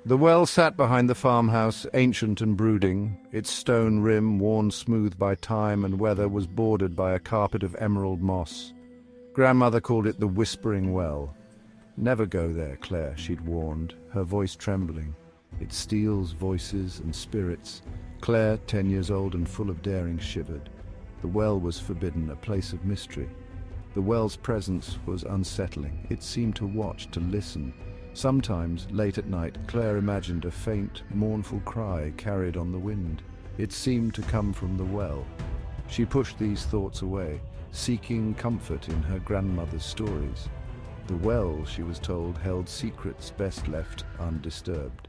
The well sat behind the farmhouse, ancient and brooding. Its stone rim, worn smooth by time and weather, was bordered by a carpet of emerald moss. Grandmother called it the Whispering Well. "Never go there, Claire," she'd warned, her voice trembling. "It steals voices and spirits." Claire, 10 years old and full of daring, shivered. The well was forbidden, a place of mystery. The well's presence was unsettling. It seemed to watch, to listen. Sometimes, late at night, Claire imagined a faint, mournful cry carried on the wind. It seemed to come from the well. She pushed these thoughts away, seeking comfort in her grandmother's stories. The well, she was told, held secrets best left undisturbed.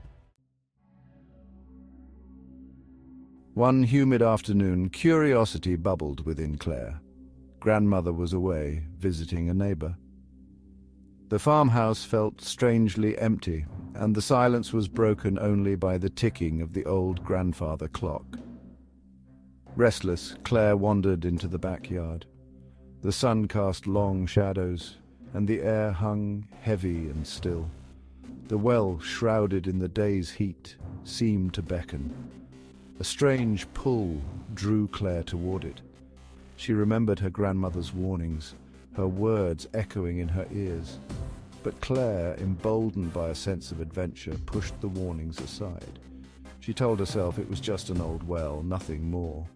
One humid afternoon, curiosity bubbled within Claire. Grandmother was away, visiting a neighbor. The farmhouse felt strangely empty, and the silence was broken only by the ticking of the old grandfather clock. Restless, Claire wandered into the backyard. The sun cast long shadows, and the air hung heavy and still. The well, shrouded in the day's heat, seemed to beckon. A strange pull drew Claire toward it. She remembered her grandmother's warnings, her words echoing in her ears. But Claire, emboldened by a sense of adventure, pushed the warnings aside. She told herself it was just an old well, nothing more.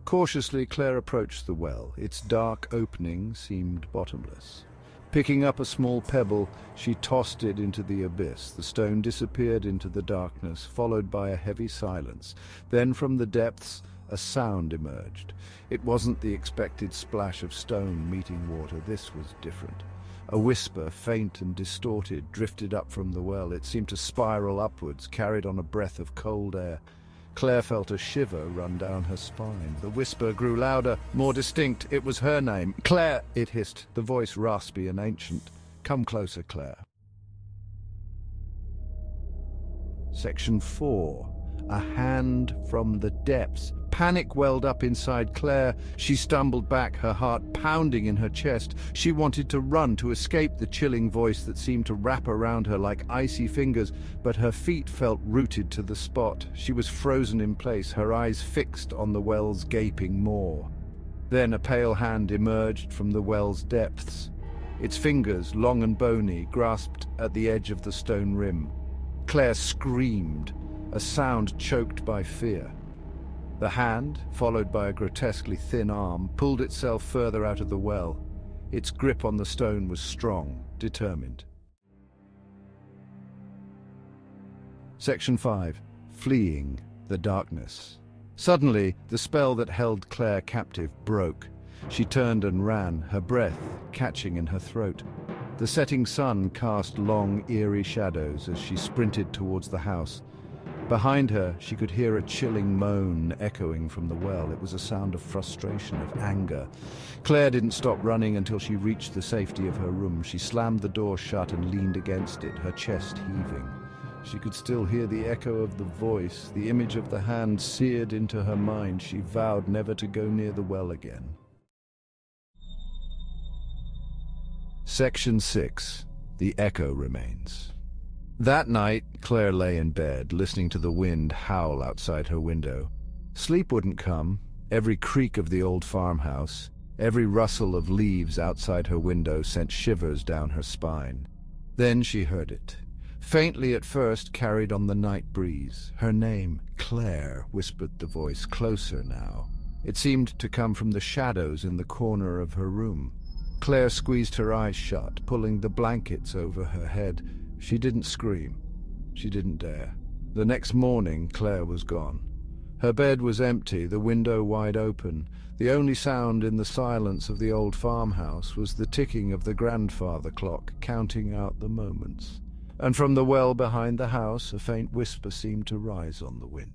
Cautiously, Claire approached the well. Its dark opening seemed bottomless. Picking up a small pebble, she tossed it into the abyss. The stone disappeared into the darkness, followed by a heavy silence. Then from the depths, a sound emerged. It wasn't the expected splash of stone meeting water. This was different. A whisper, faint and distorted, drifted up from the well. It seemed to spiral upwards, carried on a breath of cold air. Claire felt a shiver run down her spine. The whisper grew louder, more distinct. It was her name. "Claire!" it hissed, the voice raspy and ancient. "Come closer, Claire." Section 4. A hand from the depths. Panic welled up inside Claire. She stumbled back, her heart pounding in her chest. She wanted to run, to escape the chilling voice that seemed to wrap around her like icy fingers, but her feet felt rooted to the spot. She was frozen in place, her eyes fixed on the well's gaping maw. Then a pale hand emerged from the well's depths. Its fingers, long and bony, grasped at the edge of the stone rim. Claire screamed, a sound choked by fear. The hand, followed by a grotesquely thin arm, pulled itself further out of the well. Its grip on the stone was strong, determined. Section 5. Fleeing the darkness. Suddenly, the spell that held Claire captive broke. She turned and ran, her breath catching in her throat. The setting sun cast long, eerie shadows as she sprinted towards the house. Behind her, she could hear a chilling moan echoing from the well. It was a sound of frustration, of anger. Claire didn't stop running until she reached the safety of her room. She slammed the door shut and leaned against it, her chest heaving. She could still hear the echo of the voice, the image of the hand seared into her mind. She vowed never to go near the well again. Section 6. The echo remains. That night, Claire lay in bed, listening to the wind howl outside her window. Sleep wouldn't come. Every creak of the old farmhouse, every rustle of leaves outside her window sent shivers down her spine. Then she heard it. Faintly at first, carried on the night breeze. Her name, Claire, whispered the voice, closer now. It seemed to come from the shadows in the corner of her room. Claire squeezed her eyes shut, pulling the blankets over her head. She didn't scream. She didn't dare. The next morning, Claire was gone. Her bed was empty, the window wide open. The only sound in the silence of the old farmhouse was the ticking of the grandfather clock, counting out the moments. And from the well behind the house, a faint whisper seemed to rise on the wind.